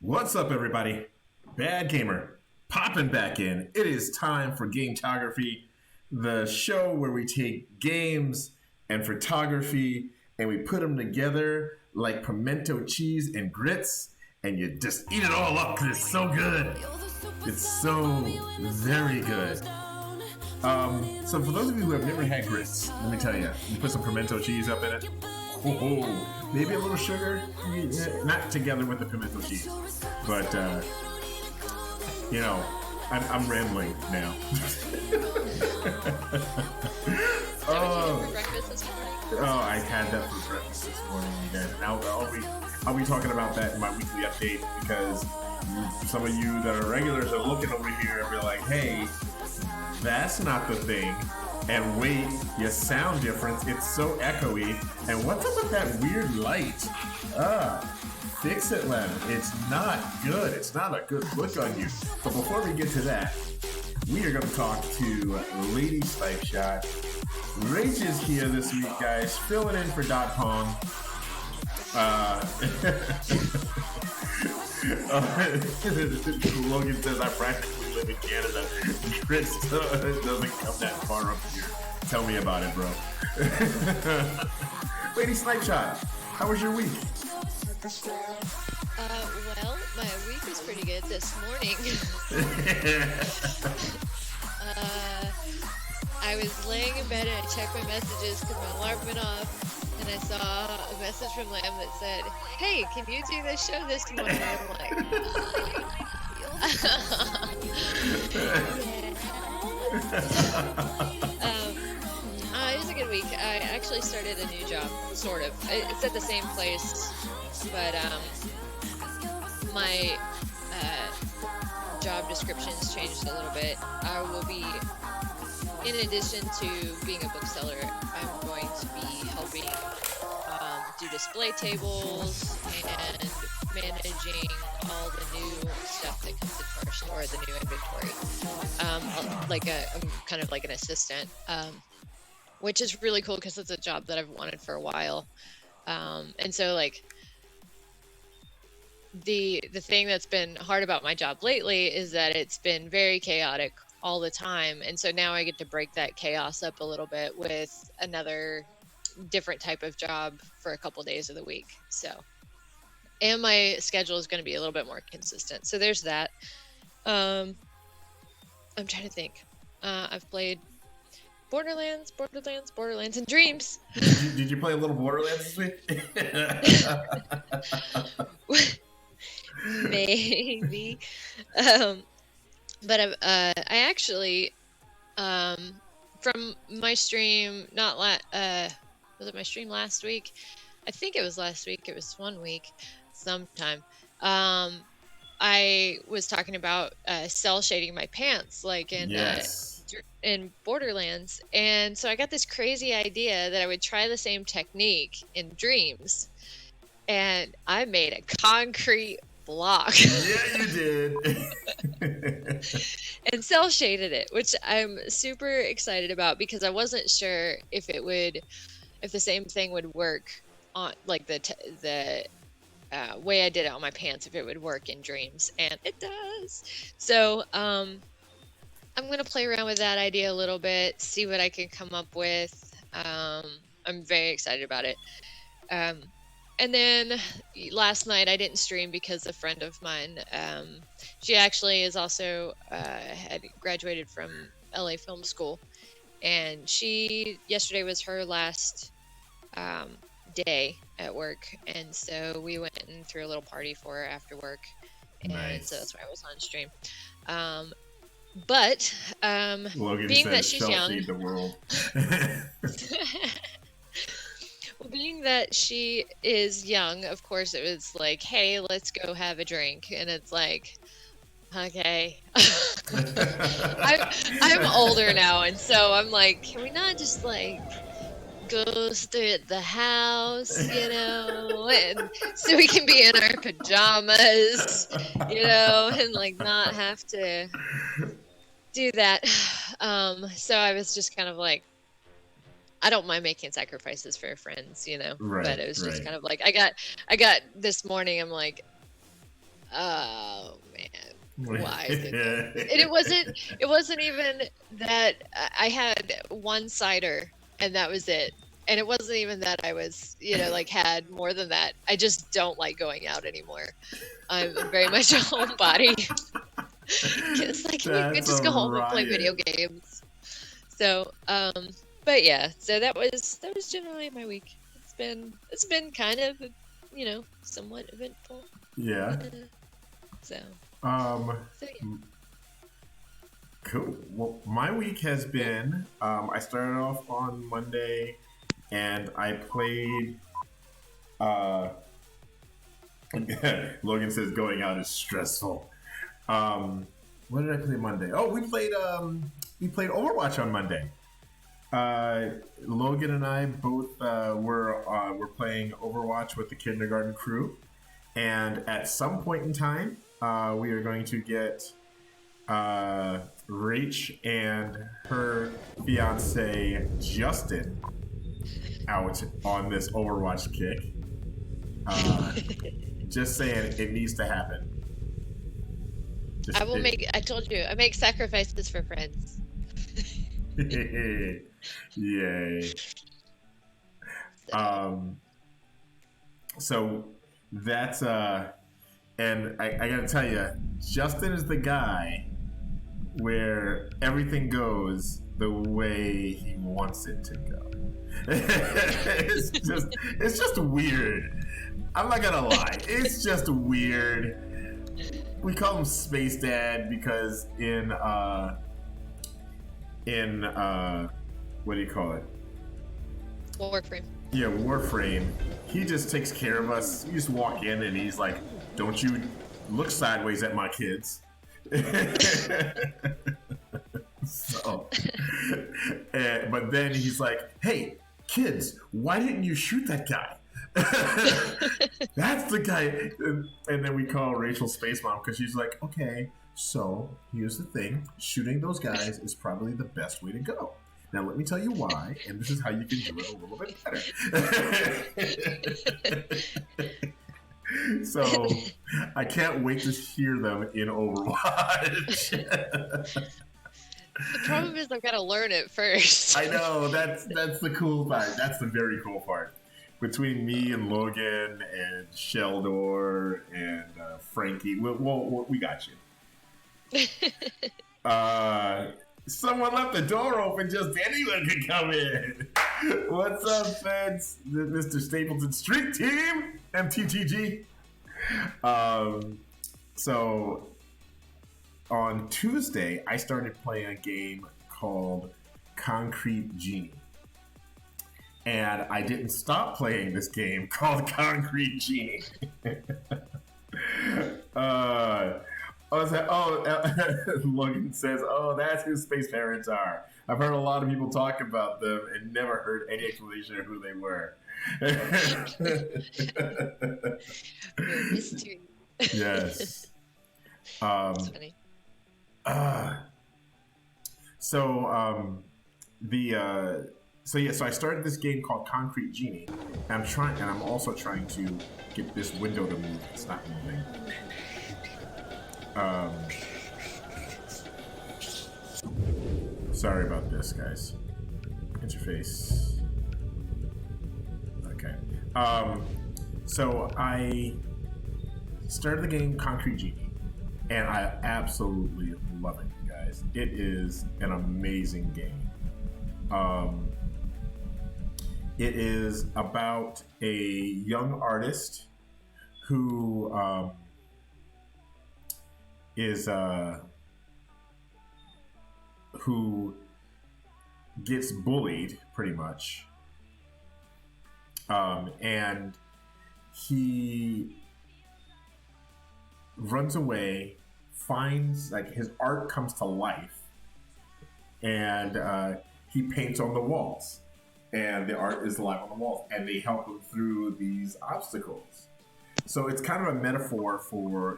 What's up, everybody? Bad Gamer popping back in. It is time for Gametography, the show where we take games and photography and we put them together like pimento cheese and grits, and you just eat it all up because it's so good. It's so very good. So for those of you who have never had grits, let me tell you, you put some pimento cheese up in it. Oh, maybe a little sugar, not together with the pimento cheese, but I'm rambling now. For breakfast this morning? Oh, I had that for breakfast this morning, you guys. Now I'll be talking about that in my weekly update because some of you that are regulars are looking over here and be like, "Hey, that's not the thing." And wait, you sound different. It's so echoey. And what's up with that weird light? Fix it, Lem. It's not good. It's not a good look on you. But before we get to that, we are going to talk to Lady Snipe Shot. Rach is here this week, guys, filling in for Dot Pong. Logan says, I practically live in Canada. Chris doesn't come that far up here. Tell me about it, bro. Lady Snipe Shot, how was your week? Well, my week was pretty good this morning. I was laying in bed and I checked my messages because my alarm went off, and I saw a message from Lamb that said, "Hey, can you do this show this morning?" And I'm like, it was a good week. I actually started a new job, sort of. It's at the same place, but my job descriptions changed a little bit. I will be, in addition to being a bookseller, I'm going to be helping do display tables and managing all the new stuff that comes into our store, the new inventory. I'm kind of like an assistant, which is really cool because it's a job that I've wanted for a while. And so like the thing that's been hard about my job lately is that it's been very chaotic all the time. And so now I get to break that chaos up a little bit with another different type of job for a couple days of the week. So, and my schedule is going to be a little bit more consistent. So there's that. I'm trying to think. I've played Borderlands, and Dreams. Did you play a little Borderlands this week? Maybe. But I actually, from my stream, was it my stream last week? I think it was last week. It was 1 week, sometime. I was talking about cell shading my pants, like in Borderlands, and so I got this crazy idea that I would try the same technique in Dreams, and I made a concrete block. Yeah, you did. And cell shaded it, which I'm super excited about because I wasn't sure if the same thing would work on like the way I did it on my pants, if it would work in Dreams, and it does. So I'm gonna play around with that idea a little bit, see what I can come up with. I'm very excited about it. And then last night I didn't stream because a friend of mine, she actually is also had graduated from LA Film School, and yesterday was her last day at work, and so we went and threw a little party for her after work, and Nice. so that's why I was on stream. But Logan being says that she's young, feed the world. well, being that she is young, of course, it was like, hey, let's go have a drink. And it's like, okay. I'm older now, and so I'm like, can we not just like go stay at the house, and so we can be in our pajamas, and like not have to do that. So I was just kind of like, I don't mind making sacrifices for friends, Right, but it was just right. kind of like, I got this morning, I'm like, Oh man, why did that? And it wasn't even that I had one cider and that was it. And it wasn't even that I was, like had more than that. I just don't like going out anymore. I'm very much a homebody. It's like we could That's a just go home and play video riot. games. So, but yeah, so that was generally my week. It's been kind of, somewhat eventful. Yeah. So, Um, so yeah. cool. Well, my week has been, I started off on Monday and I played, uh, Logan says going out is stressful. What did I play Monday? Oh, we played Overwatch on Monday. Logan and I both were playing Overwatch with the kindergarten crew, and at some point in time, we are going to get Rach and her fiance Justin out on this Overwatch kick. Just saying, it needs to happen. I told you, I make sacrifices for friends. Yay. So that's and I gotta tell you, Justin is the guy where everything goes the way he wants it to go. it's just weird. I'm not gonna lie, it's just weird. We call him Space Dad because in what do you call it? Warframe. Yeah, Warframe. He just takes care of us. You just walk in and he's like, "Don't you look sideways at my kids." So, but then he's like, "Hey, kids, why didn't you shoot that guy?" That's the guy. And then we call Rachel Space Mom because she's like, "Okay, so here's the thing: shooting those guys is probably the best way to go. Now let me tell you why, and this is how you can do it a little bit better." So I can't wait to hear them in Overwatch. The problem is I've got to learn it first. I know, that's the cool part. That's the very cool part. Between me and Logan and Sheldor and Frankie, we got you. Someone left the door open. Just anyone could come in. What's up, feds? Mr. Stapleton Street Team, MTTG. So on Tuesday, I started playing a game called Concrete Genie. And I didn't stop playing this game called Concrete Genie. Logan says, "Oh, that's who Space Parents are. I've heard a lot of people talk about them and never heard any explanation of who they were." Mystery. Yes. That's funny. So I started this game called Concrete Genie, and I'm also trying to get this window to move. It's not moving. Sorry about this, guys. Interface. Okay. So I started the game Concrete Genie, and I absolutely love it, you guys. It is an amazing game. It is about a young artist who who gets bullied pretty much, and he runs away, finds like his art comes to life, and he paints on the walls, and the art is alive on the walls, and they help him through these obstacles. So it's kind of a metaphor for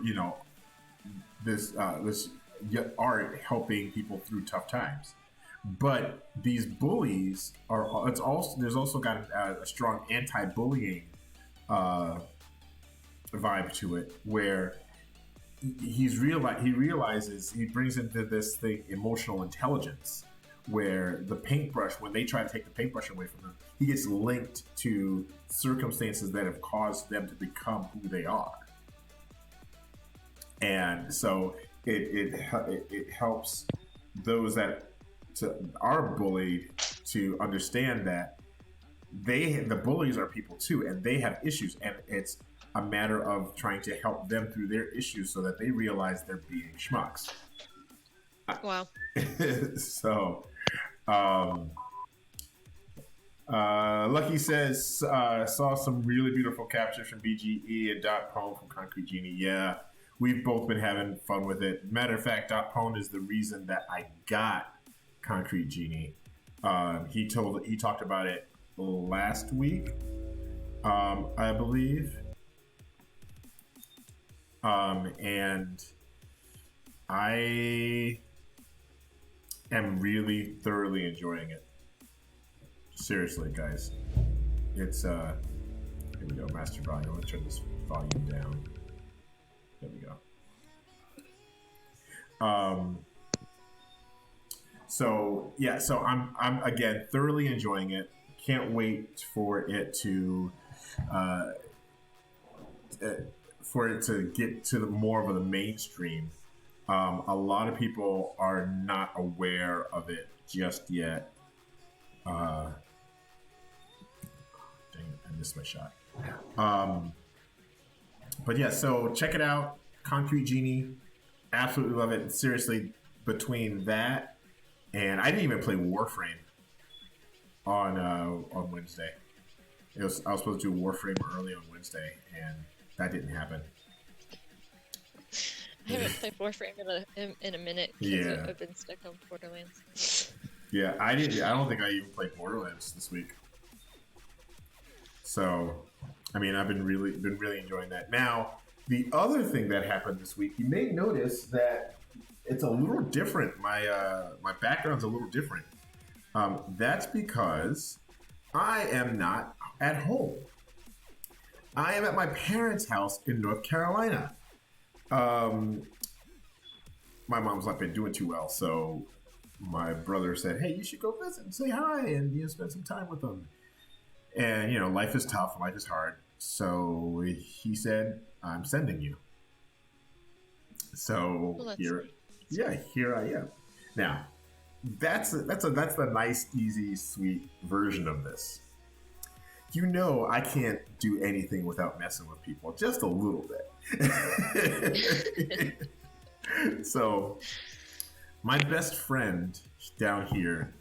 this art helping people through tough times. But these bullies are there's also got a strong anti-bullying vibe to it, where he realizes he brings into this thing emotional intelligence, where the paintbrush, when they try to take the paintbrush away from him, he gets linked to circumstances that have caused them to become who they are. And so it helps those that are bullied to understand that the bullies are people too, and they have issues, and it's a matter of trying to help them through their issues so that they realize they're being schmucks. Wow. So, Lucky says, saw some really beautiful captures from BGE and Dot Pone from Concrete Genie. Yeah, we've both been having fun with it. Matter of fact, Dot Pone is the reason that I got Concrete Genie. He talked about it last week, I believe. And I am really thoroughly enjoying it. Seriously, guys. It's here we go, master volume. I'm gonna turn this volume down. There we go. So yeah, so I'm again thoroughly enjoying it. Can't wait for it to get to more of the mainstream. A lot of people are not aware of it just yet. Dang it, I missed my shot. But yeah, so check it out. Concrete Genie. Absolutely love it. Seriously, between that and I didn't even play Warframe on Wednesday. I was supposed to do Warframe early on Wednesday, and that didn't happen. I haven't played Warframe in a minute because I've been stuck on Borderlands. Yeah, I don't think I even played Borderlands this week. So, I mean, I've been really enjoying that. Now, the other thing that happened this week, you may notice that it's a little different. My background's a little different. That's because I am not at home. I am at my parents' house in North Carolina. My mom's not been doing too well, so my brother said, "Hey, you should go visit and say hi and spend some time with them." And life is tough, life is hard, so he said, "I'm sending you." So here I am. Now, that's the nice, easy, sweet version of this. I can't do anything without messing with people, just a little bit. So, my best friend down here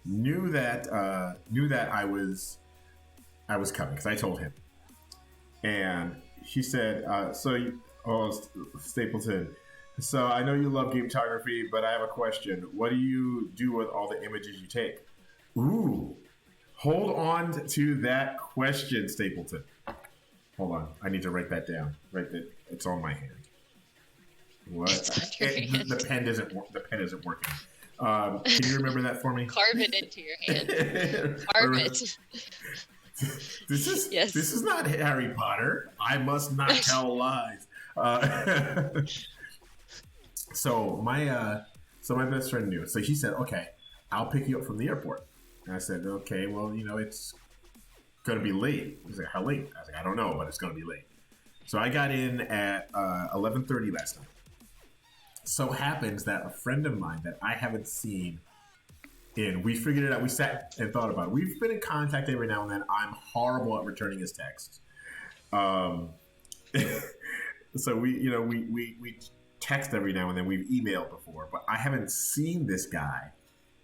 knew that I was coming because I told him, and he said, Stapleton. So I know you love Gametography, but I have a question. What do you do with all the images you take? Ooh, hold on to that question, Stapleton. Hold on, I need to write that down. It's on my hand. What? The pen isn't working. Can you remember that for me? Carve it into your hand. Carve it. This is not Harry Potter. I must not tell lies. So my best friend knew. So he said, "Okay, I'll pick you up from the airport." And I said, "Okay, well, it's gonna be late." He's like, "How late?" I was like, "I don't know, but it's gonna be late." So I got in at 11:30 last night. So happens that a friend of mine that I haven't seen we figured it out. We sat and thought about it. We've been in contact every now and then. I'm horrible at returning his texts. So we text every now and then. We've emailed before, but I haven't seen this guy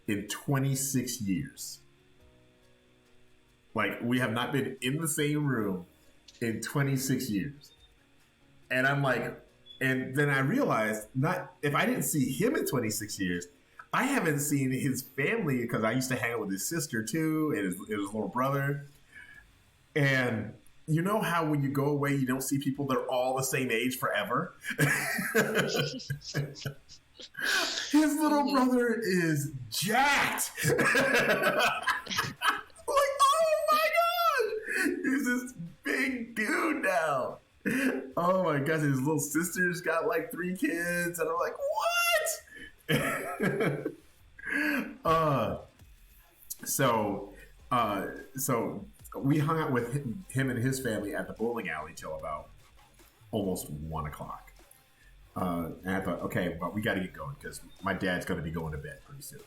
in 26 years. Like, we have not been in the same room in 26 years. And I'm like, and then I realized, if I didn't see him in 26 years, I haven't seen his family, because I used to hang out with his sister too, and his little brother. And you know how when you go away, you don't see people that are all the same age forever? His little brother is jacked. Like, oh my gosh, he's this big dude now. Oh my gosh, his little sister's got like 3 kids, and I'm like, what? So, so we hung out with him and his family at the bowling alley till about almost 1 o'clock. And I thought, okay, well, we got to get going because my dad's going to be going to bed pretty soon.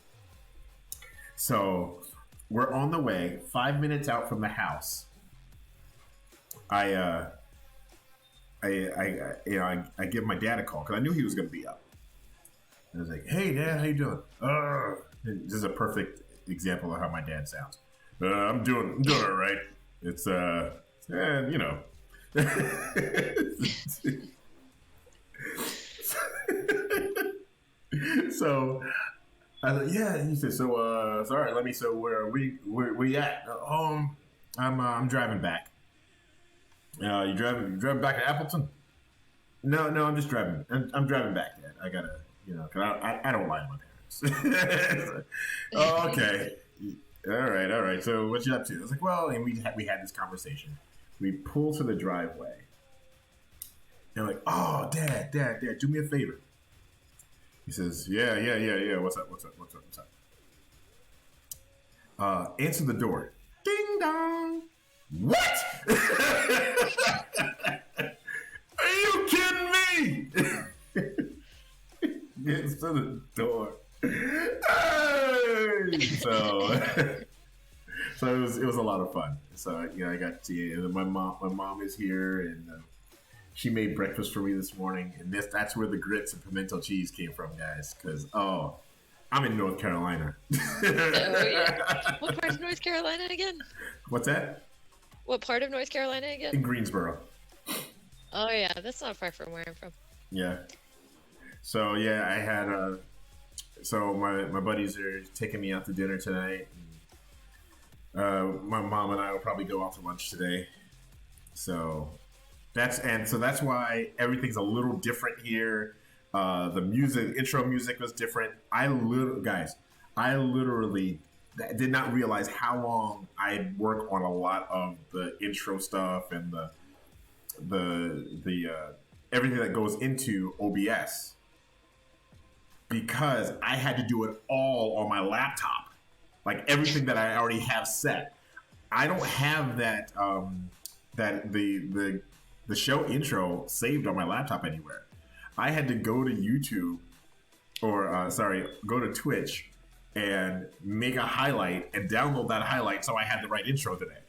So we're on the way. 5 minutes out from the house, I give my dad a call because I knew he was going to be up. And I was like, "Hey, Dad, how you doing?" This is a perfect example of how my dad sounds. I'm doing all right. It's you know. So I was like, yeah. He said, so sorry. Let me. So where we at? I'm driving back. You driving back to Appleton? No, I'm just driving. I'm driving back, Dad. I gotta, cause I don't lie to my parents. Oh, okay. All right. So what you up to? I was like, well, and we had this conversation. We pull to the driveway. And I'm like, oh, Dad, do me a favor. He says, yeah. What's up? Answer the door. Ding dong. What? Are you kidding me? Answer the door. Hey! So it was a lot of fun. So I got to see it. And my mom is here, and she made breakfast for me this morning. And that's where the grits and pimento cheese came from, guys. Because I'm in North Carolina. Oh yeah. What part of North Carolina again? What's that? What part of North Carolina again? In Greensboro. Oh yeah, that's not far from where I'm from. Yeah. So yeah, I had so my buddies are taking me out to dinner tonight. And, my mom and I will probably go out to lunch today. So that's why everything's a little different here. The intro music was different. I literally did not realize how long I work on a lot of the intro stuff and the everything that goes into OBS, because I had to do it all on my laptop, like everything that I already have set. I don't have that the show intro saved on my laptop anywhere. I had to go to YouTube or go to Twitch and make a highlight and download that highlight so I had the right intro today.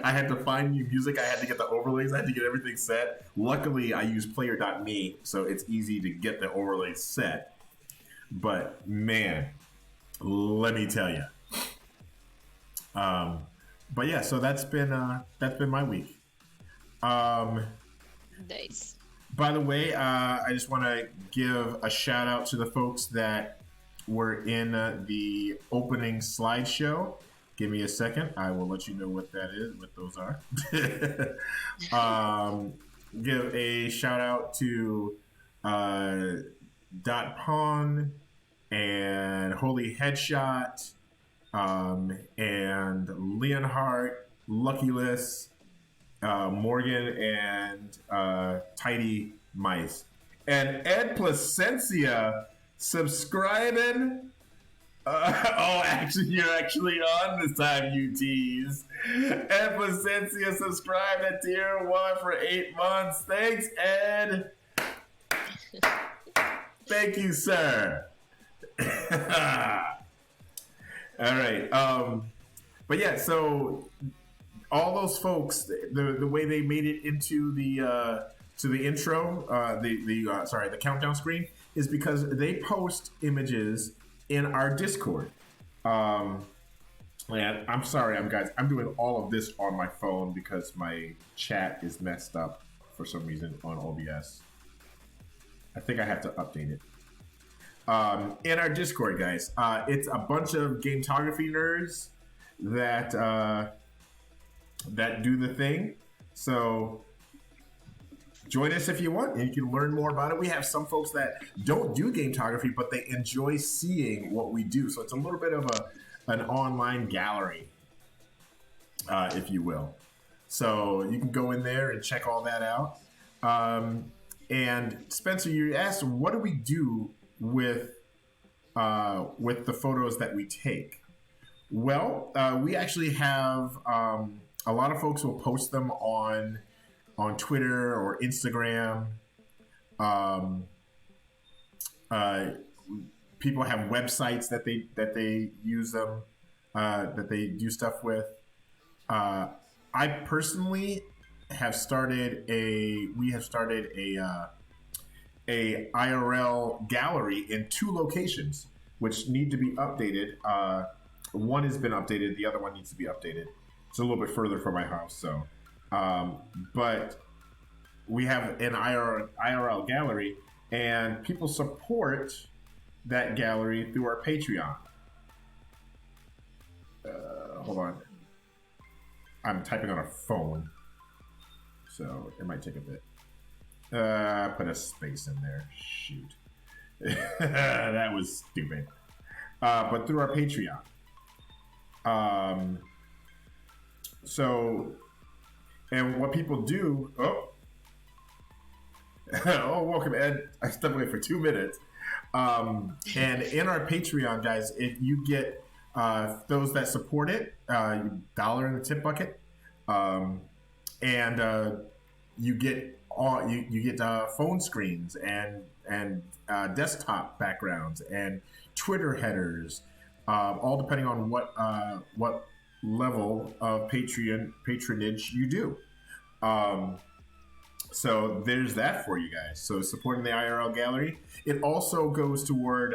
I had to find new music. I had to get the overlays. I had to get everything set. Luckily, I use player.me, so it's easy to get the overlays set. But man, let me tell you. But yeah, so that's been my week. Nice. By the way, I just want to give a shout out to the folks that were in the opening slideshow. Give me a second. I will let you know what those are. Give a shout out to Dot Pawn and Holy Headshot and Leonhardt, Luckyless, Morgan, and Tidy Mice. And Ed Placencia subscribing. You're actually on this time, you tease. Ed Placencia subscribed at tier 1 for 8 months. Thanks, Ed. Thank you, sir. All right. But yeah, so all those folks, the way they made it into the intro, the countdown screen, is because they post images in our Discord. And I'm sorry, I'm doing all of this on my phone because my chat is messed up for some reason on OBS. I think I have to update it. In our Discord, guys, it's a bunch of Gametography nerds that do the thing. So join us if you want, and you can learn more about it. We have some folks that don't do Gametography, but they enjoy seeing what we do. So it's a little bit of an online gallery, if you will. So you can go in there and check all that out. And Spencer, you asked, what do we do with the photos that we take? Well, we actually have a lot of folks will post them on Twitter or Instagram. Um, People have websites that they use them, that they do stuff with. I personally have started a IRL gallery in 2 locations, which need to be updated. One has been updated, the other one needs to be updated. It's a little bit further from my house, so but we have an IRL gallery, and people support that gallery through our Patreon. Hold on. I'm typing on a phone, so it might take a bit. Put a space in there. Shoot. That was stupid. But through our Patreon. So, and what people do... Oh, welcome, Ed. I stepped away for 2 minutes. And in our Patreon, guys, if you get those that support it, $1 in the tip bucket, and you get phone screens and desktop backgrounds and Twitter headers, all depending on what level of patronage you do. So there's that for you guys. So supporting the IRL gallery. It also goes toward,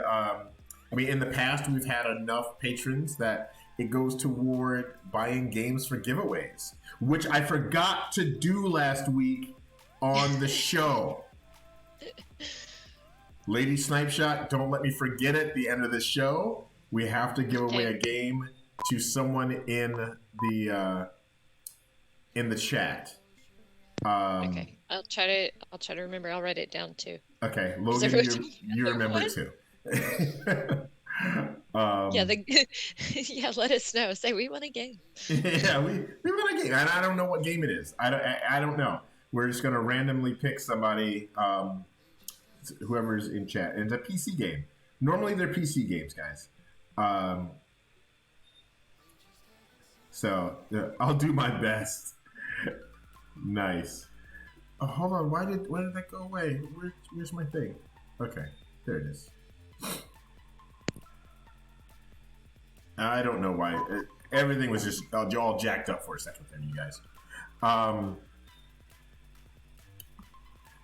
in the past we've had enough patrons that it goes toward buying games for giveaways, which I forgot to do last week on the show. Lady Snipe Shot, don't let me forget it. The end of the show, we have to give away a game to someone in the chat. Okay, I'll try to remember. I'll write it down too. Okay, Logan, you remember too. Yeah, let us know. Say we won a game. Yeah, we won a game, and I don't know what game it is. I don't know. We're just gonna randomly pick somebody, whoever's in chat, and it's a PC game. Normally they're PC games, guys. So I'll do my best. Nice. Oh, hold on. Why did that go away? Where's my thing? Okay, there it is. I don't know why. Everything was just all jacked up for a second there, you guys.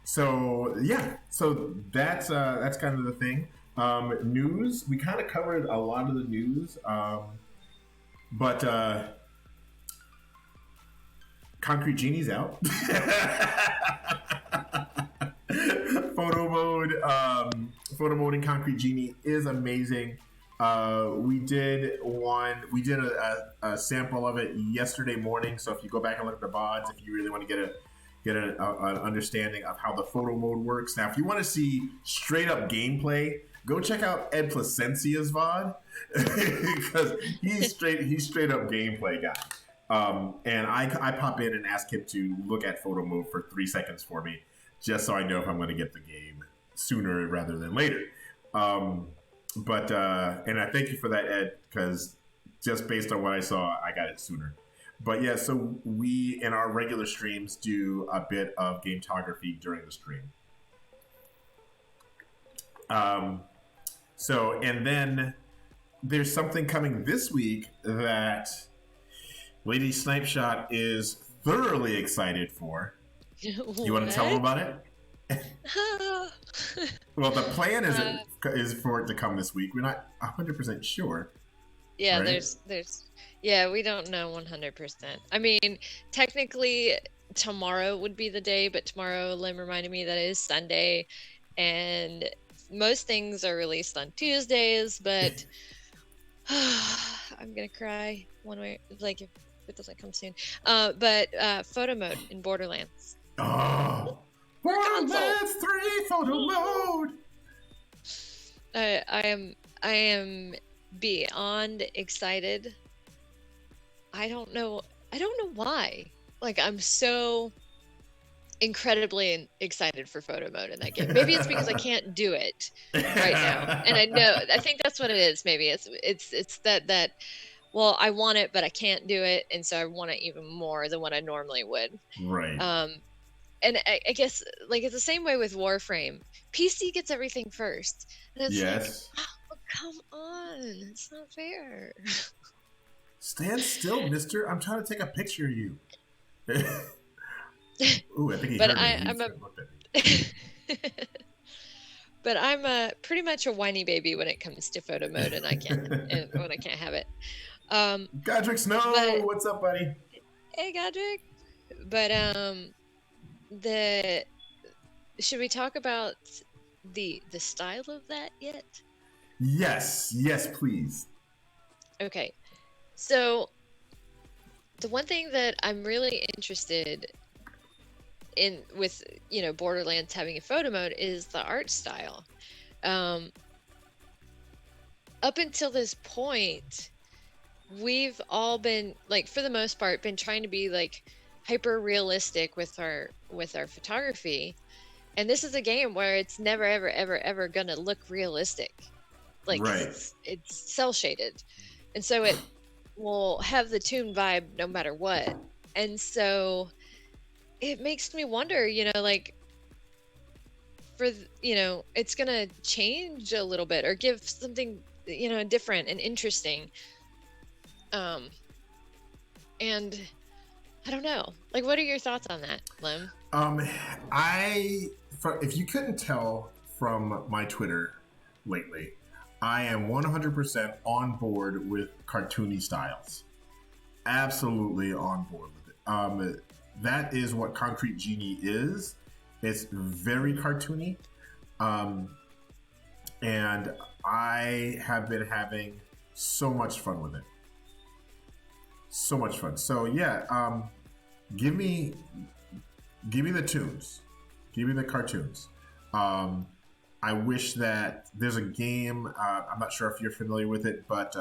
So yeah, so that's kind of the thing. News. We kind of covered a lot of the news, but Concrete Genie's out. Photo mode in Concrete Genie is amazing. We did a sample of it yesterday morning. So if you go back and look at the VODs, if you really want to get an understanding of how the photo mode works. Now, if you want to see straight up gameplay, go check out Ed Placencia's VOD because he's straight up gameplay guy. And I pop in and ask him to look at photo mode for 3 seconds for me, just so I know if I'm going to get the game sooner rather than later. But I thank you for that, Ed, because just based on what I saw, I got it sooner. But yeah, so we in our regular streams do a bit of gametography during the stream. So, and then there's something coming this week that Lady Snipe Shot is thoroughly excited for. You want to tell them about it? Well, the plan is for it to come this week. We're not 100% sure. Yeah, right? yeah, we don't know 100%. I mean, technically tomorrow would be the day, but tomorrow Lim reminded me that it is Sunday, and most things are released on Tuesdays, but I'm gonna cry one way, like if it doesn't come soon. But photo mode in Borderlands. Oh, Borderlands 3 photo mode. I am beyond excited. I don't know why. like I'm so incredibly excited for photo mode in that game. Maybe it's because I can't do it right now, and I think that's what it is. Maybe it's that well, I want it, but I can't do it, and so I want it even more than what I normally would. Right. And I guess like it's the same way with Warframe. PC gets everything first, and it's Yes. like, oh, come on, it's not fair. Stand still, mister. I'm trying to take a picture of you. Ooh, I think he But heard me. He I'm a looked at me. but I'm a pretty much a whiny baby when it comes to photo mode, and when I can't have it. Godric Snow, but what's up, buddy? hey, Godric. But the should we talk about the style of that yet? Yes, please. Okay, so the one thing that I'm really interested in with Borderlands having a photo mode is the art style. Up until this point, we've all been like, for the most part, been trying to be like hyper realistic with our photography, and this is a game where it's never ever gonna look realistic, like right. it's cell shaded, and so it will have the toon vibe no matter what. And so it makes me wonder, like for it's gonna change a little bit or give something different and interesting. And I don't know, like, what are your thoughts on that, Lim? If you couldn't tell from my Twitter lately, I am 100% on board with cartoony styles. Absolutely on board with it. That is what Concrete Genie is. It's very cartoony. And I have been having so much fun with it. So much fun. So yeah, give me the tunes. Give me the cartoons. I wish that there's a game. I'm not sure if you're familiar with it, but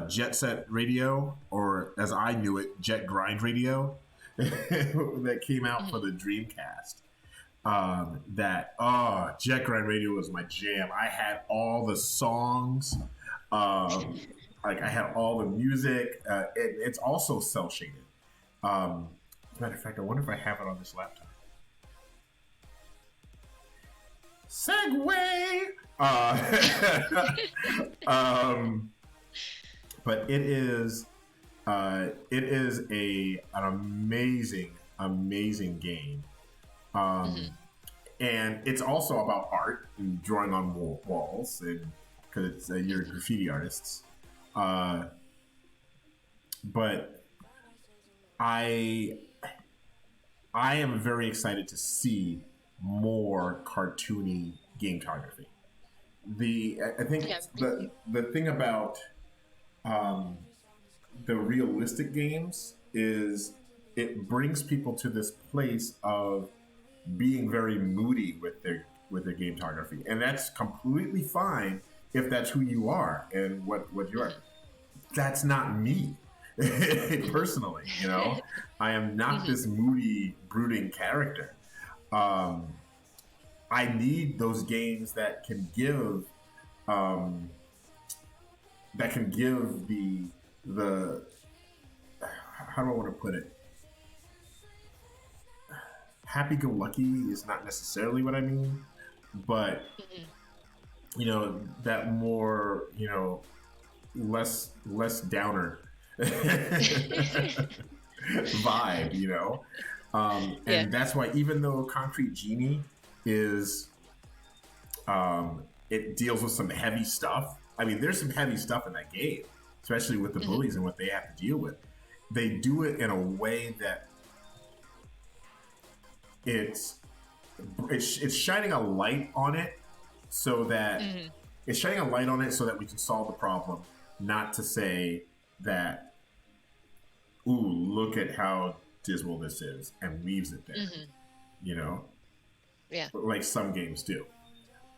Jet Set Radio, or as I knew it, Jet Grind Radio, that came out for the Dreamcast. Jet Grind Radio was my jam. I had all the songs. Like, I had all the music. It's also cell shaded. As a matter of fact, I wonder if I have it on this laptop. Segway. But it is an amazing game. And it's also about art and drawing on walls, and because you're graffiti artists. But I am very excited to see more cartoony gametography. I think the thing about the realistic games is it brings people to this place of being very moody with their gametography, and that's completely fine if that's who you are and what you are. That's not me. Personally, I am not this moody, brooding character. I need those games that can give the how do I want to put it? Happy-go-lucky is not necessarily what I mean, but that more less downer vibe, and that's why, even though Concrete Genie is it deals with some heavy stuff. I mean, there's some heavy stuff in that game, especially with the bullies and what they have to deal with. They do it in a way that it's shining a light on it, so that it's shining a light on it so that we can solve the problem. Not to say that, ooh, look at how dismal this is, and leaves it there. Yeah. Like some games do.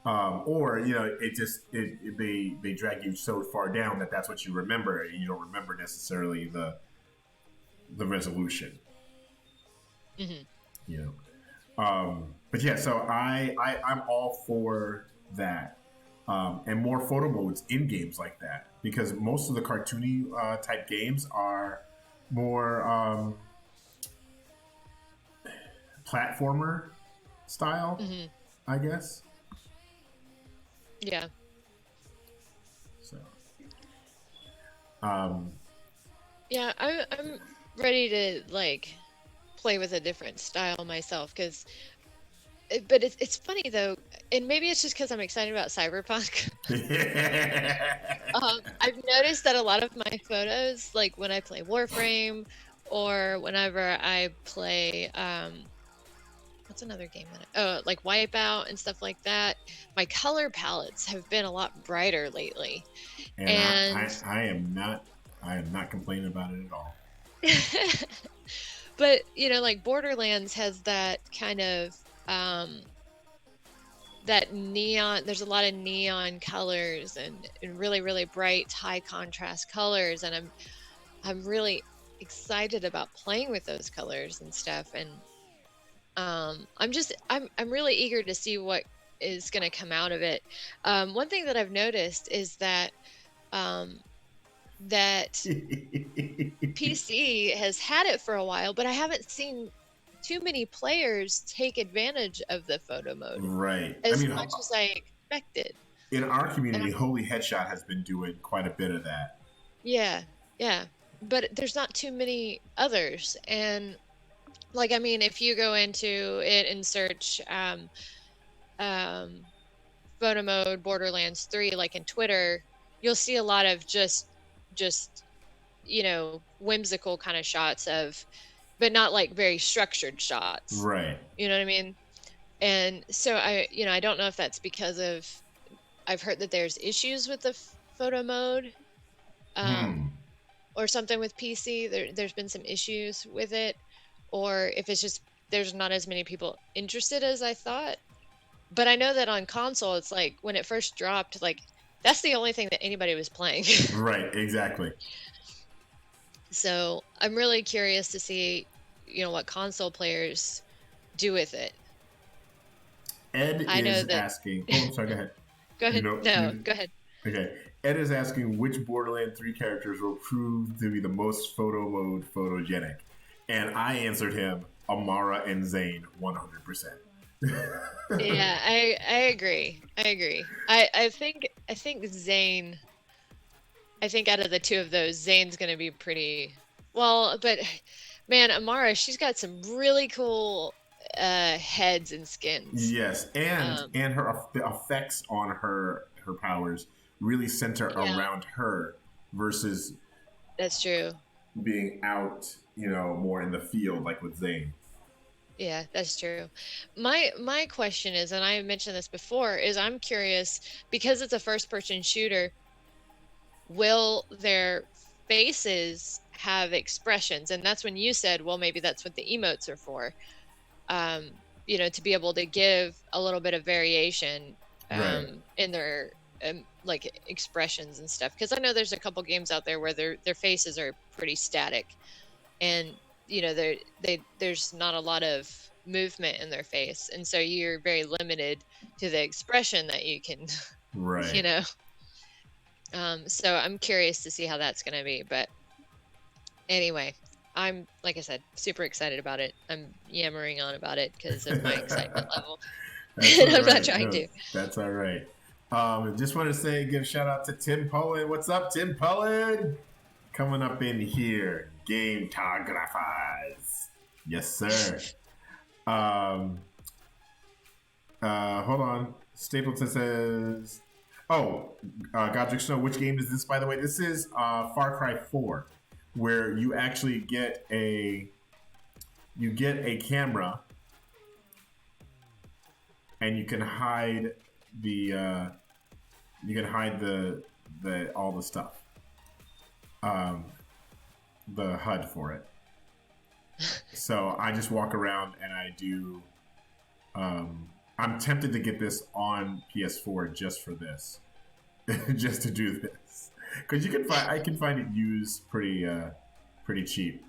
Or they drag you so far down that that's what you remember. You don't remember necessarily the resolution. Mm-hmm. You know, but yeah, so I'm all for that, and more photo modes in games like that, because most of the cartoony type games are more platformer style, Mm-hmm. I guess. Yeah. So, um, Yeah, I'm ready to like play with a different style myself because but it's funny though, and maybe it's just because I'm excited about Cyberpunk. I've noticed that a lot of my photos, like when I play Warframe or whenever I play what's another game that like Wipeout and stuff like that, my color palettes have been a lot brighter lately. and And I am not complaining about it at all. but you know, like Borderlands has that kind of um that neon, there's a lot of neon colors and really really bright high contrast colors, and I'm really excited about playing with those colors and stuff. And I'm really eager to see what is going to come out of it. One thing that I've noticed is that um, that PC has had it for a while, but I haven't seen too many players take advantage of the photo mode Right. I as mean, much as I expected. in our And community, Holy Headshot has been doing quite a bit of that. yeah, yeah, but there's not too many others. And like, I mean, if you go into it and search um, photo mode Borderlands 3, like in Twitter, you'll see a lot of just you know, whimsical kind of shots of, but not like very structured shots. Right. You know what I mean? And so you know, I don't know if that's because of, I've heard that there's issues with the photo mode, Hmm. or something with PC. There's been some issues with it, or if it's just there's not as many people interested as I thought. But I know that on console, it's like when it first dropped, like that's the only thing that anybody was playing. Right. Exactly. So I'm really curious to see, you know, what console players do with it. Ed I know is that. asking. Oh, I'm sorry. Go ahead. Go You ahead. know. No, go ahead. Okay. Ed is asking which Borderlands 3 characters will prove to be the most photo mode photogenic, and I answered him: Amara and Zane, 100%. Yeah, I agree. I agree. I think Zane. I think out of the two of those, Zane's gonna be pretty well. But man, Amara, she's got some really cool heads and skins. Yes, Um, and her the effects on her powers really center yeah, around her versus that's true. being out, more in the field like with Zane. Yeah, that's true. My question is, and I mentioned this before, is I'm curious because it's a first person shooter, will their faces have expressions? And that's when you said, well, maybe that's what the emotes are for. Um, you know, to be able to give a little bit of variation Right, in their like expressions and stuff. Because I know there's a couple games out there where their faces are pretty static, and you know there's not a lot of movement in their face, and so you're very limited to the expression that you can, you right. know. So I'm curious to see how that's going to be. But anyway, I'm, like I said, super excited about it. I'm yammering on about it because of my excitement level. That's And all I'm not right. trying No, to. that's all right. Just want to say, give a shout out to Tim Pollard. What's up, Tim Pollard? Coming up in here, Gametographies. Yes, sir. Um, hold on. Stapleton says, "Oh, Godric Snow. Which game is this, by the way? This is Far Cry 4, where you actually get a camera, and you can hide the all the stuff, the HUD for it. So I just walk around and I do. I'm tempted to get this on PS4 just for this, just to do this, because I can find it used pretty cheap.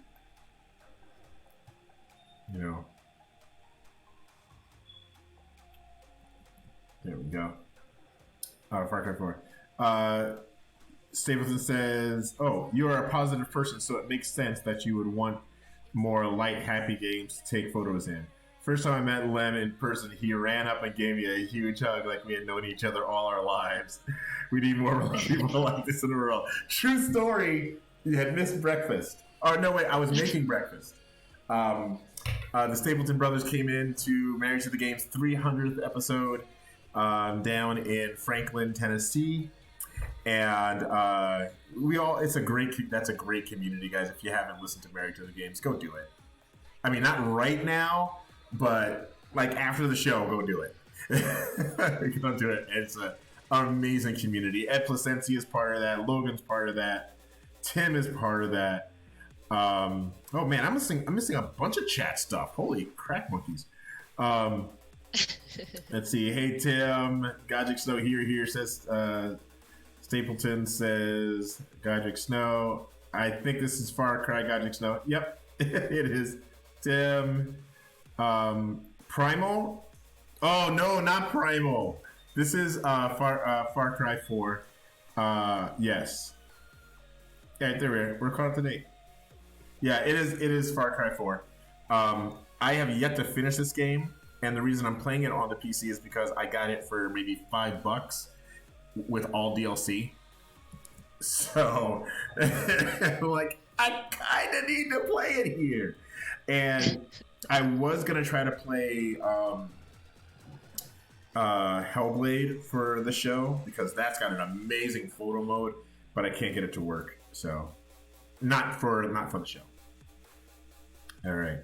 you know, there we go. Far Cry 4. Stapleton says, "Oh, you are a positive person, so it makes sense that you would want more light, happy games to take photos in. First time I met Lem in person, he ran up and gave me a huge hug like we had known each other all our lives. We need more people like this in the world." True story. You had missed breakfast. Oh, no, wait, I was making breakfast. The Stapleton brothers came in to Married to the Game's 300th episode down in Franklin, Tennessee. And that's a great community, guys. If you haven't listened to Married to the Games, go do it. I mean, not right now, but like after the show, go do it. Go do it. It's an amazing community. Ed Placencia is part of that. Logan's part of that. Tim is part of that. Oh man, I'm missing a bunch of chat stuff. Holy crack monkeys. Let's see. Hey Tim, Godric Snow here says. Stapleton says, Godric Snow. I think this is Far Cry, Godric Snow. Yep, it is. Tim. Primal? Oh, no, not Primal. This is Far Cry 4. Yes. Yeah, we're caught up to date. Yeah, it is Far Cry 4. I have yet to finish this game, and the reason I'm playing it on the PC is because I got it for maybe $5 with all DLC. So, like, I kind of need to play it here. And I was going to try to play Hellblade for the show because that's got an amazing photo mode, but I can't get it to work. So, not for the show. All right.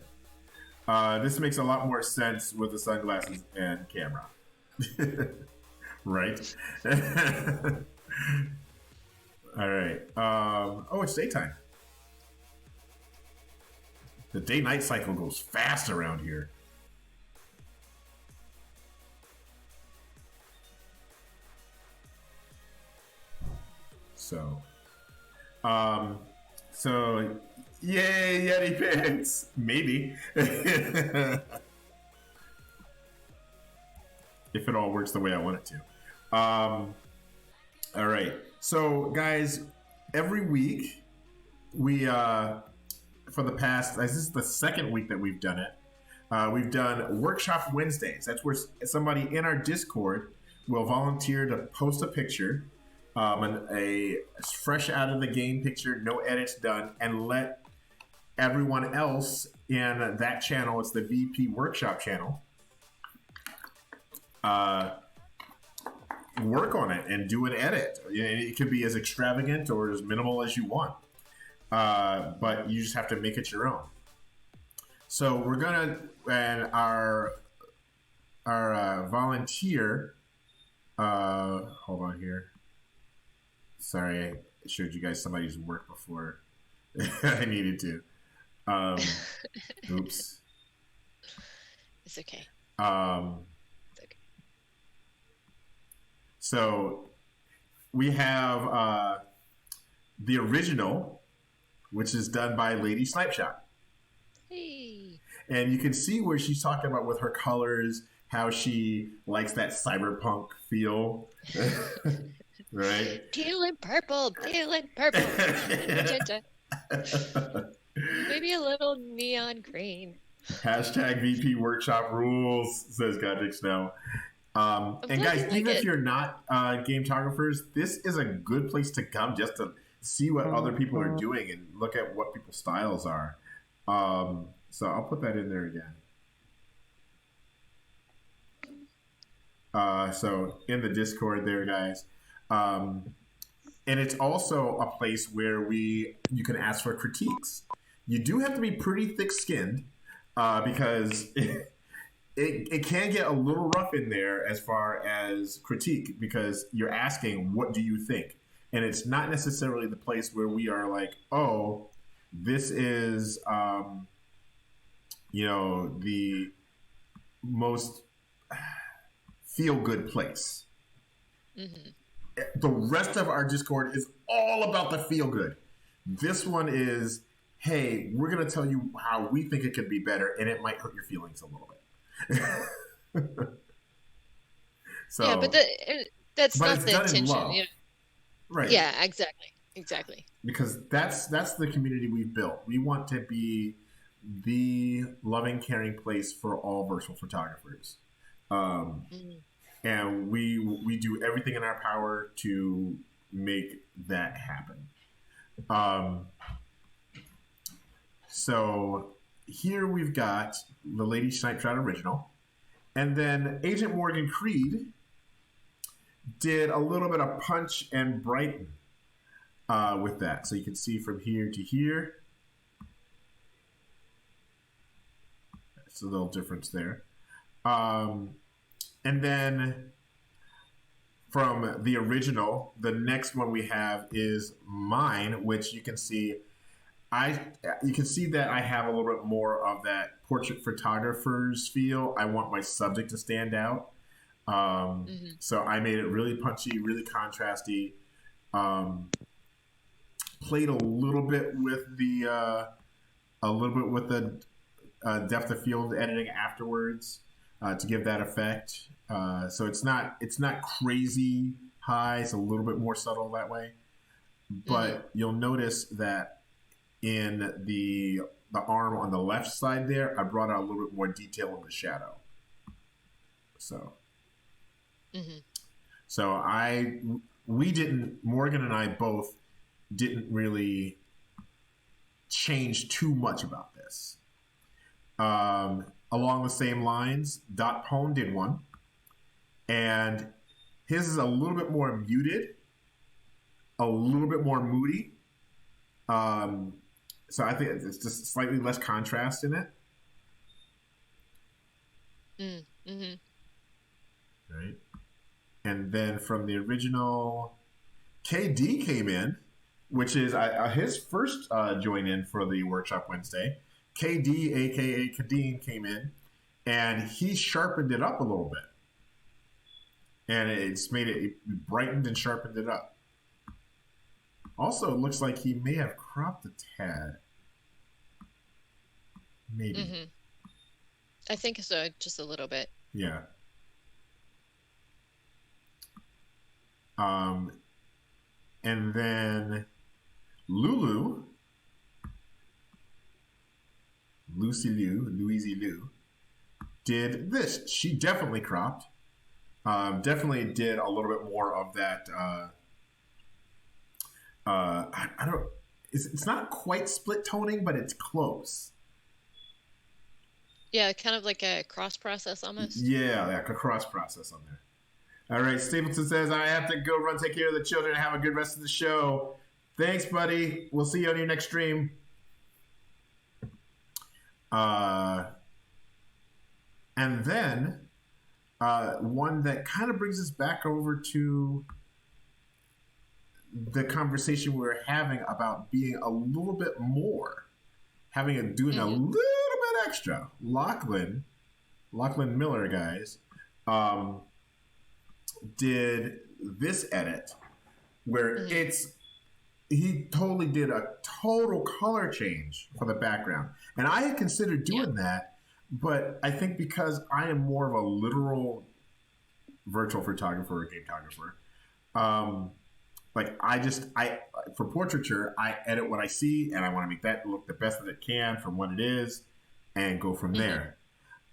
This makes a lot more sense with the sunglasses and camera. Right? All right. Oh, it's daytime. The day-night cycle goes fast around here. So, yay, Yeti pants. Maybe. If it all works the way I want it to. All right. So, guys, every week we, for the past, this is the second week that we've done it. We've done Workshop Wednesdays. That's where somebody in our Discord will volunteer to post a picture, a fresh out of the game picture, no edits done, and let everyone else in that channel, it's the VP Workshop channel, work on it and do an edit. It could be as extravagant or as minimal as you want, but you just have to make it your own. So we're gonna, and our volunteer, hold on here. Sorry, I showed you guys somebody's work before I needed to. Oops. It's okay. So we have the original, which is done by Lady Snipeshot. Hey. And you can see where she's talking about with her colors, how she likes that cyberpunk feel. Right? Teal and purple. Magenta. Maybe a little neon green. Hashtag VP Workshop rules, says Godric Snow. And guys, even if you're not gametographers, this is a good place to come just to see what other people are doing and look at what people's styles are. So I'll put that in there again. So in the Discord there, guys. And it's also a place where you can ask for critiques. You do have to be pretty thick-skinned because it can get a little rough in there as far as critique because you're asking, what do you think? And it's not necessarily the place where we are like, oh, this is, the most feel-good place. Mm-hmm. The rest of our Discord is all about the feel-good. This one is, hey, we're going to tell you how we think it could be better, and it might hurt your feelings a little bit. Yeah, but So, that's but not it's the done in intention. love, right? Yeah, exactly. Because that's the community we've built. We want to be the loving, caring place for all virtual photographers, um, Mm, and we do everything in our power to make that happen. Um, so here we've got the Lady Snipeshot original, and then Agent Morgan Creed did a little bit of punch and brighten with that. So you can see from here to here. It's a little difference there. Um, and then from the original, the next one we have is mine, which you can see. You can see that I have a little bit more of that portrait photographer's feel. I want my subject to stand out. hmm So I made it really punchy, really contrasty. Um, Played a little bit with the depth of field editing afterwards to give that effect. So it's not crazy high. It's a little bit more subtle that way. hmm But you'll notice that in the arm on the left side there, I brought out a little bit more detail in the shadow. So hmm so I we didn't Morgan and I both didn't really change too much about this. Along the same lines, Dot Pone did one, and his is a little bit more muted, a little bit more moody. Um, so I think it's just slightly less contrast in it. mm-hmm. Right. And then from the original, KD came in, which is his first join in for the workshop Wednesday. KD, aka Kadeen, came in, and he sharpened it up a little bit, and it brightened and sharpened it up. Also, it looks like he may have cropped a tad, maybe. hmm I think so, just a little bit. Yeah. Um, and then Lulu, Louise Lou, did this. She definitely cropped. Definitely did a little bit more of that. I don't. It's not quite split toning, but it's close. Yeah, kind of like a cross process almost. Yeah, like a cross process on there. All right, Stapleton says I have to go run take care of the children and have a good rest of the show. Thanks, buddy. We'll see you on your next stream. Uh, and then one that kind of brings us back over to the conversation we were having about being a little bit more, doing a hmm little bit extra. Lachlan Miller, guys, um, did this edit where hmm he totally did a total color change for the background, and I had considered Yeah. doing that, but I think because I am more of a literal virtual photographer or gametographer, um, like I for portraiture I edit what I see and I want to make that look the best that it can from what it is and go from hmm there.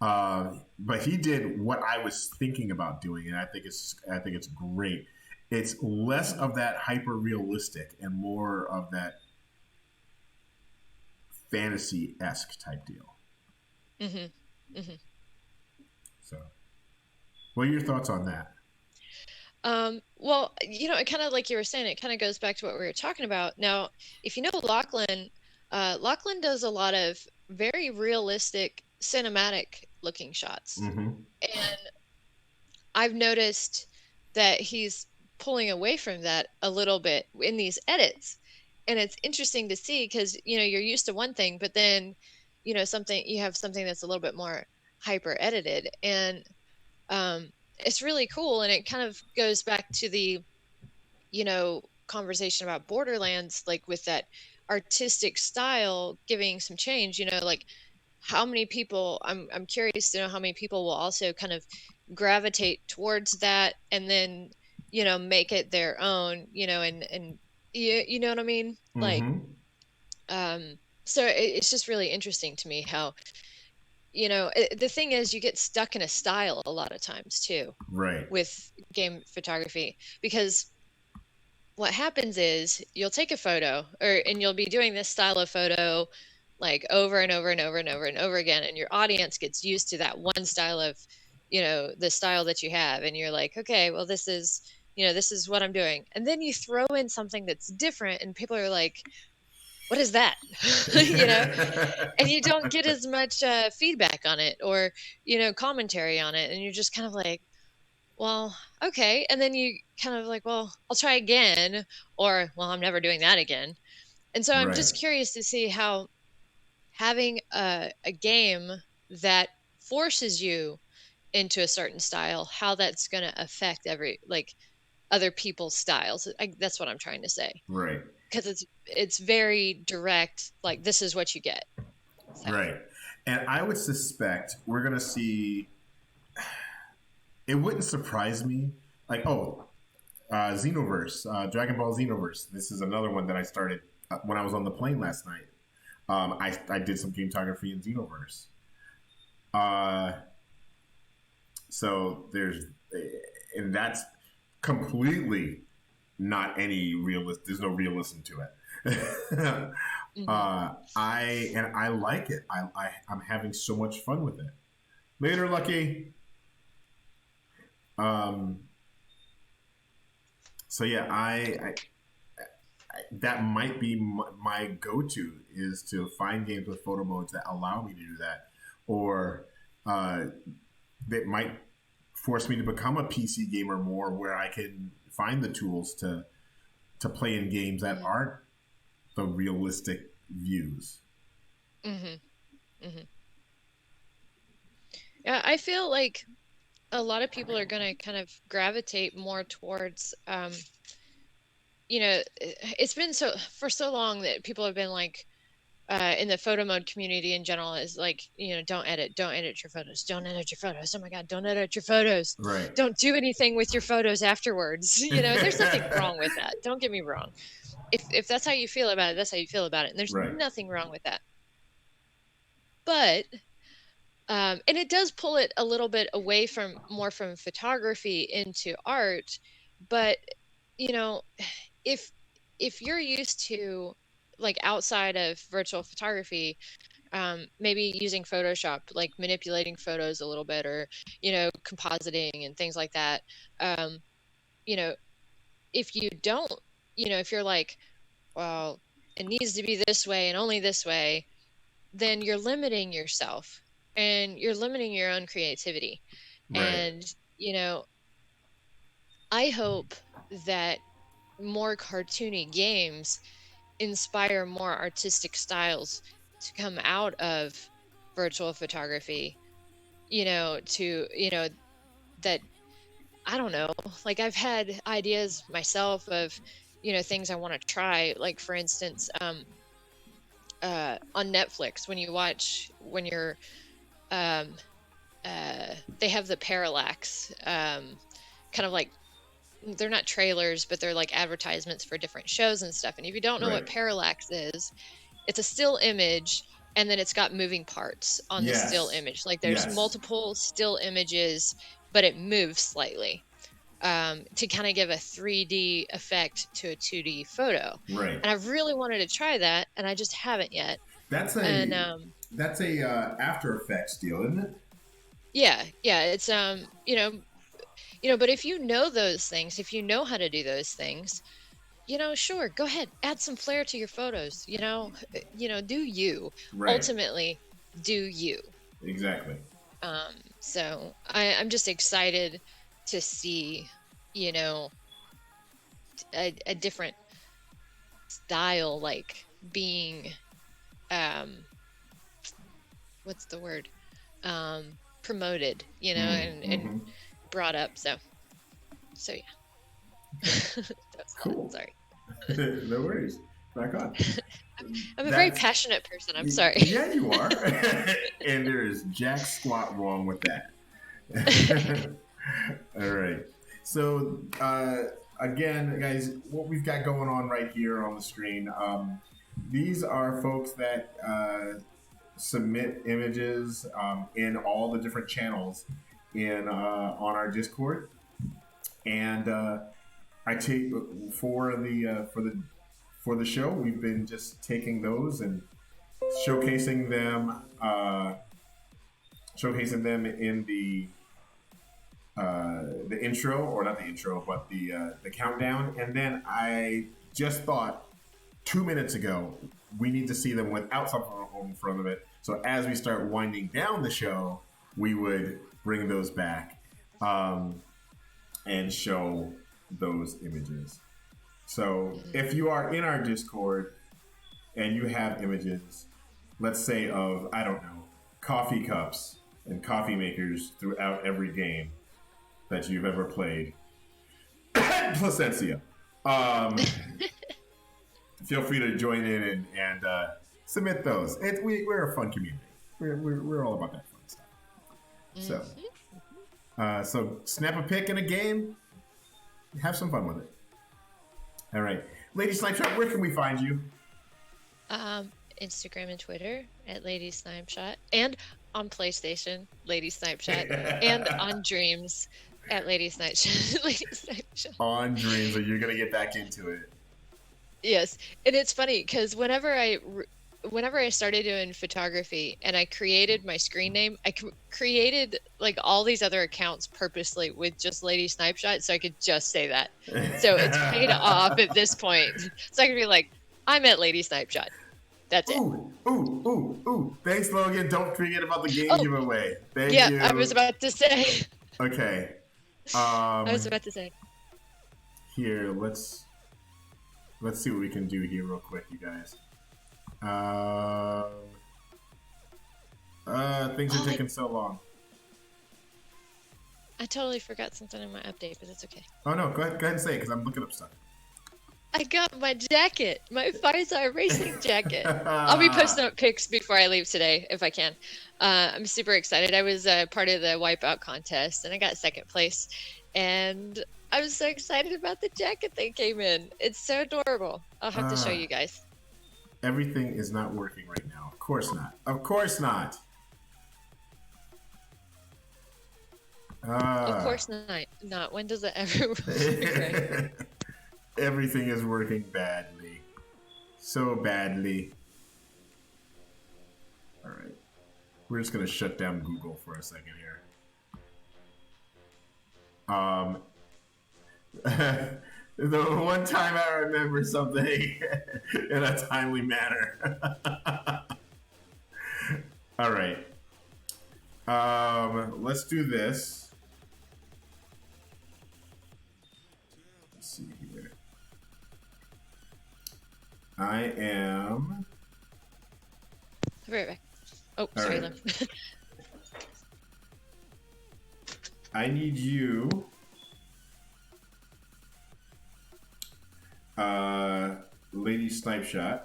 But he did what I was thinking about doing, and I think it's great. It's less of that hyper realistic and more of that fantasy esque type deal. hmm hmm So, what are your thoughts on that? Well, it kind of like you were saying, it kind of goes back to what we were talking about. Now, if you know Lachlan, Lachlan does a lot of very realistic cinematic looking shots. Mm-hmm. And I've noticed that he's pulling away from that a little bit in these edits. And it's interesting to see because, you're used to one thing, but then, you have something that's a little bit more hyper edited. And it's really cool. And it kind of goes back to the, conversation about Borderlands, like with that artistic style giving some change, like how many people, I'm curious to know how many people will also kind of gravitate towards that and then, make it their own, and you know what I mean? Like, Mm-hmm. so it's just really interesting to me how, the thing is you get stuck in a style a lot of times too Right. with game photography, because what happens is you'll take a photo and you'll be doing this style of photo like over and over and over and over and over again, and your audience gets used to that one style of, the style that you have, and you're like, okay, well, this is what I'm doing, and then you throw in something that's different and people are like, what is that? you know and you don't get as much feedback on it, or commentary on it, and you're just kind of like, well, okay. And then you kind of like, well, I'll try again, or, well, I'm never doing that again. And so I'm Right. just curious to see how having a game that forces you into a certain style, how that's going to affect other people's styles. That's what I'm trying to say. Right. Because it's very direct, like, this is what you get. So. Right. And I would suspect we're going to see, it wouldn't surprise me. Like, Xenoverse, Dragon Ball Xenoverse. This is another one that I started when I was on the plane last night. I did some gametography in Xenoverse. So and that's completely not any realist. There's no realism to it. Mm-hmm. I like it. I'm having so much fun with it. Later, Lucky. So yeah, I that might be my go-to, is to find games with photo modes that allow me to do that, or that might force me to become a PC gamer more, where I can find the tools to play in games that Mm-hmm. aren't the realistic views. Mm-hmm. Mm-hmm. Yeah, I feel like a lot of people are going to kind of gravitate more towards, it's been for so long that people have been like, in the photo mode community in general, is like, don't edit your photos. Don't edit your photos. Oh my God, don't edit your photos. Right. Don't do anything with your photos afterwards. There's nothing wrong with that. Don't get me wrong. If that's how you feel about it, that's how you feel about it. And there's Right. nothing wrong with that. But, and it does pull it a little bit away more from photography into art. But, if you're used to, like, outside of virtual photography, maybe using Photoshop, like manipulating photos a little bit, or, compositing and things like that. Um, if you don't, if you're like, well, it needs to be this way and only this way, then you're limiting yourself and you're limiting your own creativity. Right. And, I hope that more cartoony games inspire more artistic styles to come out of virtual photography, that, I don't know, like, I've had ideas myself of, things I want to try. Like, for instance, on Netflix, when you're, um, they have the parallax, kind of like, they're not trailers, but they're like advertisements for different shows and stuff. And if you don't know Right. what parallax is, it's a still image, and then it's got moving parts on the still image. Like, there's multiple still images, but it moves slightly, to kind of give a 3D effect to a 2D photo. Right. And I really wanted to try that, and I just haven't yet. That's a After Effects deal, isn't it? Yeah, it's but if you know those things, if you know how to do those things, sure, go ahead, add some flair to your photos. Do you. Right. Ultimately, do you. Exactly. So I'm just excited to see, a different style, like, being, what's the word? Promoted, and brought up. So yeah. That's cool. Sorry. No worries. Back on. I'm a very passionate person. I'm sorry. Yeah, you are. And there is jack squat wrong with that. All right. So, again, guys, what we've got going on right here on the screen, these are folks that submit images in all the different channels in on our Discord, and I take for the show. We've been just taking those and showcasing them in the intro, or not the intro, but the countdown. And then I just thought 2 minutes ago we need to see them without something in front of it. So as we start winding down the show, we would bring those back and show those images. So if you are in our Discord and you have images, let's say of, I don't know, coffee cups and coffee makers throughout every game that you've ever played, Placencia, feel free to join in and submit those. We're a fun community. We're all about that fun stuff. So snap a pic in a game, have some fun with it. All right, Lady Snipeshot, where can we find you? Instagram and Twitter at Lady Snipeshot, and on PlayStation, Lady Snipeshot, and on Dreams at Lady Snipeshot. Lady Snipeshot. On Dreams, so you're gonna get back into it. Yes, and it's funny because whenever I started doing photography and I created my screen name, I created like all these other accounts purposely with just Lady Snipeshot so I could just say that. So it's paid off at this point. So I can be like, I'm at Lady Snipeshot. That's it. Ooh. Thanks, Logan. Don't forget about the game giveaway. Thank you. Yeah, I was about to say. Okay. I was about to say. Here, let's see what we can do here real quick, you guys. Things are taking so long. I totally forgot something in my update, but it's okay. Oh no, go ahead and say it because I'm looking up stuff. I got my jacket, my Firestar Racing jacket. I'll be posting up pics before I leave today, if I can. I'm super excited. I was part of the Wipeout contest, and I got second place. And I was so excited about the jacket that came in. It's so adorable. I'll have to show you guys. Everything is not working right now. Of course not. Of course not. Of course not. Not. When does it ever work right? Everything is working badly. So badly. All right. We're just going to shut down Google for a second here. The one time I remember something in a timely manner. All right. Let's do this. Let's see here. I am. I'll be right back. Oh, sorry, right. I need you, Lady Snipeshot,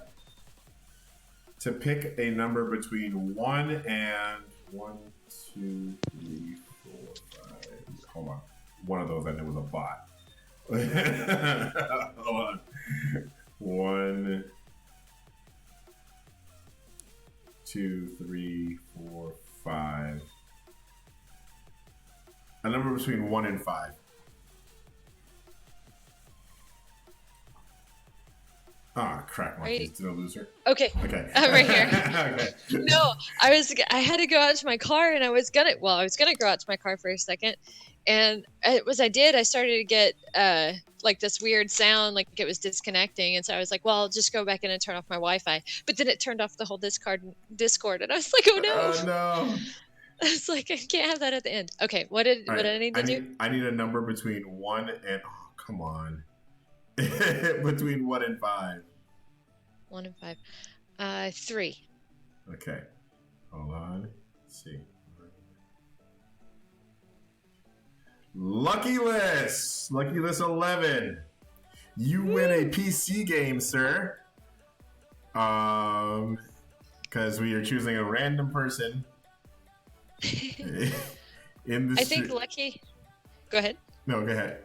to pick a number between 1 and 1, 2, 3, 4, 5. Hold on. One of those I knew was a bot. Hold on. 1, 2, 3, 4, 5. A number between 1 and 5. Ah, crack monkeys to the loser. Okay. I'm right here. Okay. No, I had to go out to my car, and I was gonna go out to my car for a second, and I started to get like this weird sound, like it was disconnecting, and so I was like, well, I'll just go back in and turn off my Wi-Fi. But then it turned off the whole Discord, and I was like, oh no. Oh no. I was like, I can't have that at the end. Okay, what did I need to do? I need a number between 1 and come on. Between 1 and 5. 1 and 5. 3. Okay. Hold on. Let's see. Lucky List 11. You win a PC game, sir. Because we are choosing a random person in the I think Lucky. Go ahead. No, go ahead.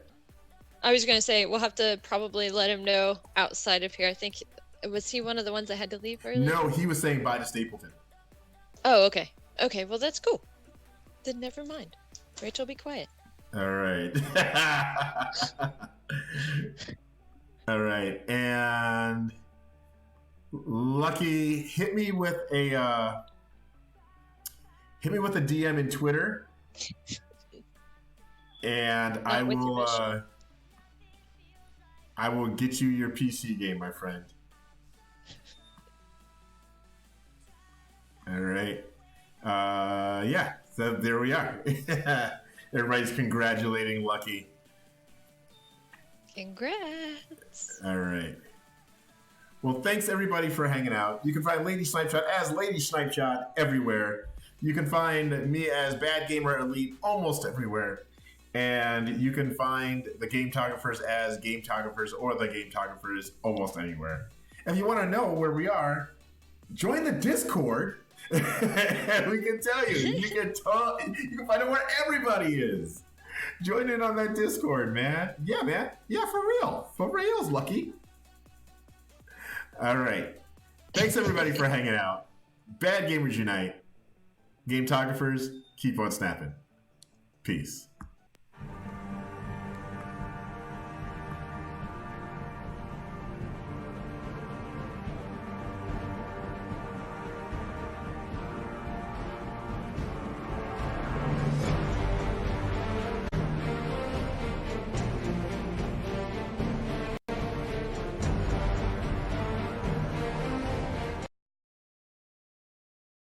I was going to say we'll have to probably let him know outside of here. I think was he one of the ones that had to leave early? No, he was saying bye to Stapleton. Oh, okay. Okay, well that's cool. Then never mind. Rachel, be quiet. All right. All right, and Lucky, hit me with a DM in Twitter, and I will get you your PC game, my friend. All right. Yeah. So there we are. Everybody's congratulating Lucky. Congrats. All right. Well, thanks everybody for hanging out. You can find Lady Snipeshot as Lady Snipeshot everywhere. You can find me as Bad Gamer Elite almost everywhere. And you can find the Gametographers as Gametographers or the Gametographers almost anywhere. If you want to know where we are, join the Discord. We can tell you. You can find out where everybody is. Join in on that Discord, man. Yeah, man. Yeah, for real. For reals, Lucky. All right. Thanks, everybody, for hanging out. Bad Gamers Unite. Gametographers, keep on snapping. Peace.